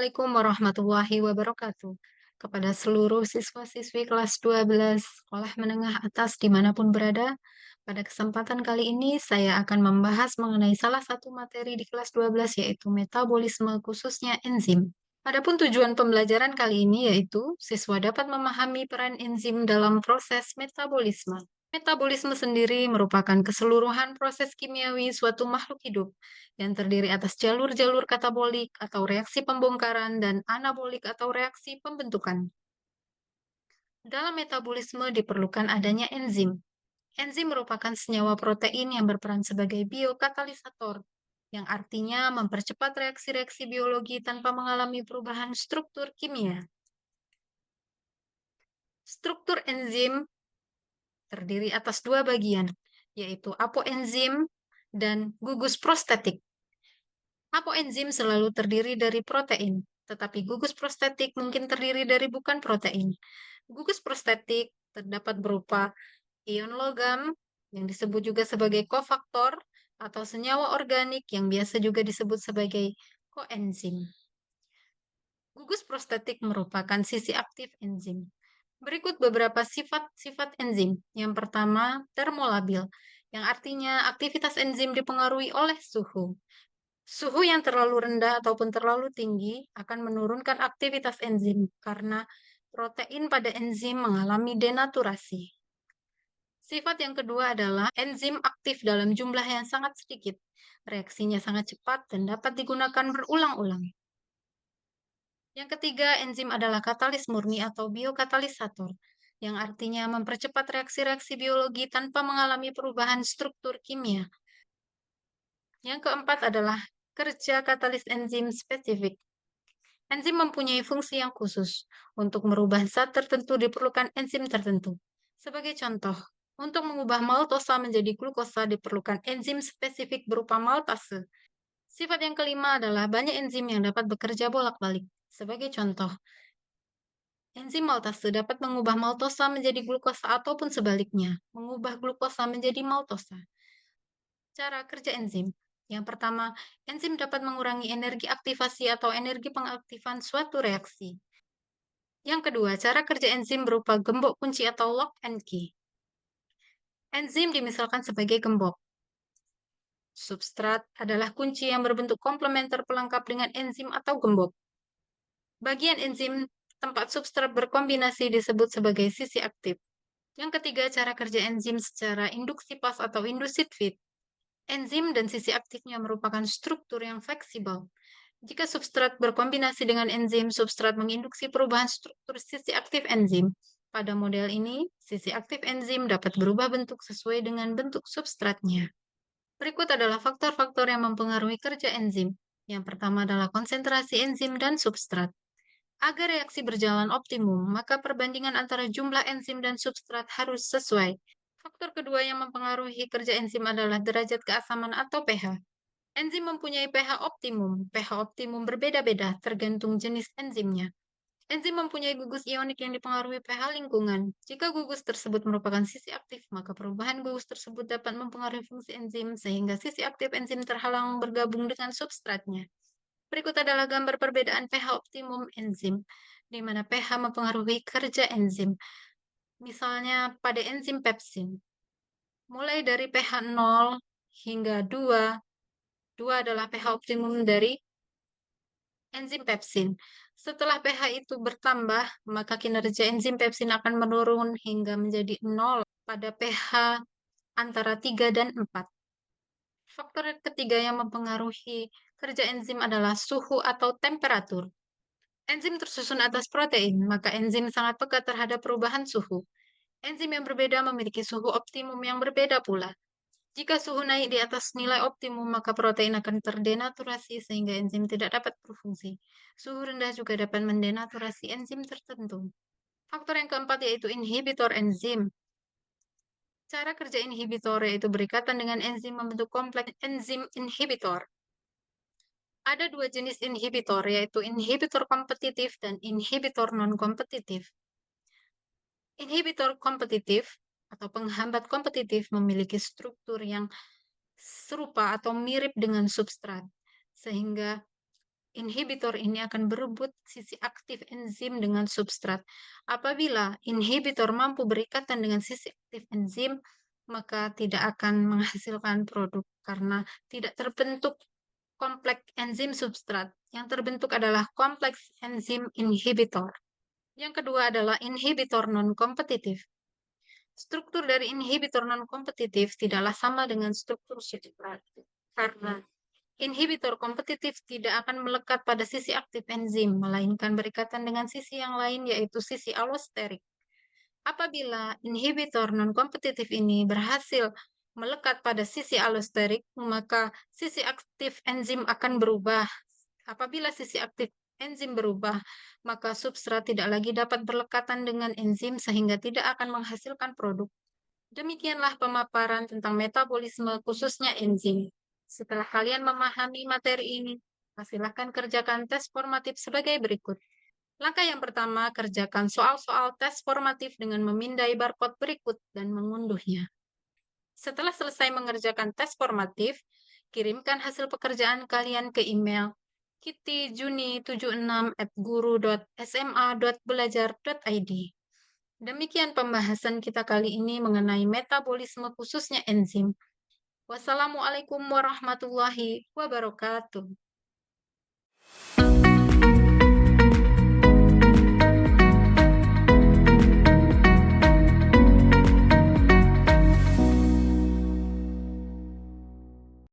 Assalamualaikum warahmatullahi wabarakatuh. Kepada seluruh siswa-siswi kelas 12 sekolah menengah atas dimanapun berada, pada kesempatan kali ini saya akan membahas mengenai salah satu materi di kelas 12 yaitu metabolisme khususnya enzim. Adapun tujuan pembelajaran kali ini yaitu siswa dapat memahami peran enzim dalam proses metabolisme. Metabolisme sendiri merupakan keseluruhan proses kimiawi suatu makhluk hidup yang terdiri atas jalur-jalur katabolik atau reaksi pembongkaran dan anabolik atau reaksi pembentukan. Dalam metabolisme diperlukan adanya enzim. Enzim merupakan senyawa protein yang berperan sebagai biokatalisator, yang artinya mempercepat reaksi-reaksi biologi tanpa mengalami perubahan struktur kimia. Struktur enzim terdiri atas dua bagian, yaitu apoenzim dan gugus prostetik. Apoenzim selalu terdiri dari protein, tetapi gugus prostetik mungkin terdiri dari bukan protein. Gugus prostetik terdapat berupa ion logam yang disebut juga sebagai kofaktor atau senyawa organik yang biasa juga disebut sebagai koenzim. Gugus prostetik merupakan sisi aktif enzim. Berikut beberapa sifat-sifat enzim. Yang pertama, termolabil, yang artinya aktivitas enzim dipengaruhi oleh suhu. Suhu yang terlalu rendah ataupun terlalu tinggi akan menurunkan aktivitas enzim karena protein pada enzim mengalami denaturasi. Sifat yang kedua adalah enzim aktif dalam jumlah yang sangat sedikit. Reaksinya sangat cepat dan dapat digunakan berulang-ulang. Yang ketiga, enzim adalah katalis murni atau biokatalisator, yang artinya mempercepat reaksi-reaksi biologi tanpa mengalami perubahan struktur kimia. Yang keempat adalah kerja katalis enzim spesifik. Enzim mempunyai fungsi yang khusus. Untuk merubah zat tertentu diperlukan enzim tertentu. Sebagai contoh, untuk mengubah maltosa menjadi glukosa diperlukan enzim spesifik berupa maltase. Sifat yang kelima adalah banyak enzim yang dapat bekerja bolak-balik. Sebagai contoh, enzim maltase dapat mengubah maltosa menjadi glukosa ataupun sebaliknya, mengubah glukosa menjadi maltosa. Cara kerja enzim. Yang pertama, enzim dapat mengurangi energi aktivasi atau energi pengaktifan suatu reaksi. Yang kedua, cara kerja enzim berupa gembok kunci atau lock and key. Enzim dimisalkan sebagai gembok. Substrat adalah kunci yang berbentuk komplementer pelengkap dengan enzim atau gembok. Bagian enzim tempat substrat berkombinasi disebut sebagai sisi aktif. Yang ketiga, cara kerja enzim secara induksi pas atau induced fit. Enzim dan sisi aktifnya merupakan struktur yang fleksibel. Jika substrat berkombinasi dengan enzim, substrat menginduksi perubahan struktur sisi aktif enzim. Pada model ini, sisi aktif enzim dapat berubah bentuk sesuai dengan bentuk substratnya. Berikut adalah faktor-faktor yang mempengaruhi kerja enzim. Yang pertama adalah konsentrasi enzim dan substrat. Agar reaksi berjalan optimum, maka perbandingan antara jumlah enzim dan substrat harus sesuai. Faktor kedua yang mempengaruhi kerja enzim adalah derajat keasaman atau pH. Enzim mempunyai pH optimum. pH optimum berbeda-beda tergantung jenis enzimnya. Enzim mempunyai gugus ionik yang dipengaruhi pH lingkungan. Jika gugus tersebut merupakan sisi aktif, maka perubahan gugus tersebut dapat mempengaruhi fungsi enzim sehingga sisi aktif enzim terhalang bergabung dengan substratnya. Berikut adalah gambar perbedaan pH optimum enzim, di mana pH mempengaruhi kerja enzim. Misalnya pada enzim pepsin, mulai dari pH 0 hingga 2, 2 adalah pH optimum dari enzim pepsin. Setelah pH itu bertambah, maka kinerja enzim pepsin akan menurun hingga menjadi 0 pada pH antara 3 dan 4. Faktor ketiga yang mempengaruhi kerja enzim adalah suhu atau temperatur. Enzim tersusun atas protein, maka enzim sangat peka terhadap perubahan suhu. Enzim yang berbeda memiliki suhu optimum yang berbeda pula. Jika suhu naik di atas nilai optimum, maka protein akan terdenaturasi sehingga enzim tidak dapat berfungsi. Suhu rendah juga dapat mendenaturasi enzim tertentu. Faktor yang keempat yaitu inhibitor enzim. Cara kerja inhibitor yaitu berikatan dengan enzim membentuk kompleks enzim inhibitor. Ada dua jenis inhibitor, yaitu inhibitor kompetitif dan inhibitor non-kompetitif. Inhibitor kompetitif atau penghambat kompetitif memiliki struktur yang serupa atau mirip dengan substrat, sehingga Inhibitor ini akan berebut sisi aktif enzim dengan substrat. Apabila inhibitor mampu berikatan dengan sisi aktif enzim, maka tidak akan menghasilkan produk karena tidak terbentuk kompleks enzim substrat. Yang terbentuk adalah kompleks enzim inhibitor. Yang kedua adalah inhibitor non-kompetitif. Struktur dari inhibitor non-kompetitif tidaklah sama dengan struktur substrat. Karena inhibitor kompetitif tidak akan melekat pada sisi aktif enzim, melainkan berikatan dengan sisi yang lain, yaitu sisi allosterik. Apabila inhibitor non-kompetitif ini berhasil melekat pada sisi allosterik, maka sisi aktif enzim akan berubah. Apabila sisi aktif enzim berubah, maka substrat tidak lagi dapat berlekatan dengan enzim sehingga tidak akan menghasilkan produk. Demikianlah pemaparan tentang metabolisme khususnya enzim. Setelah kalian memahami materi ini, silahkan kerjakan tes formatif sebagai berikut. Langkah yang pertama, kerjakan soal-soal tes formatif dengan memindai barcode berikut dan mengunduhnya. Setelah selesai mengerjakan tes formatif, kirimkan hasil pekerjaan kalian ke email kittijuni76@guru.sma.belajar.id. Demikian pembahasan kita kali ini mengenai metabolisme khususnya enzim. Wassalamualaikum warahmatullahi wabarakatuh.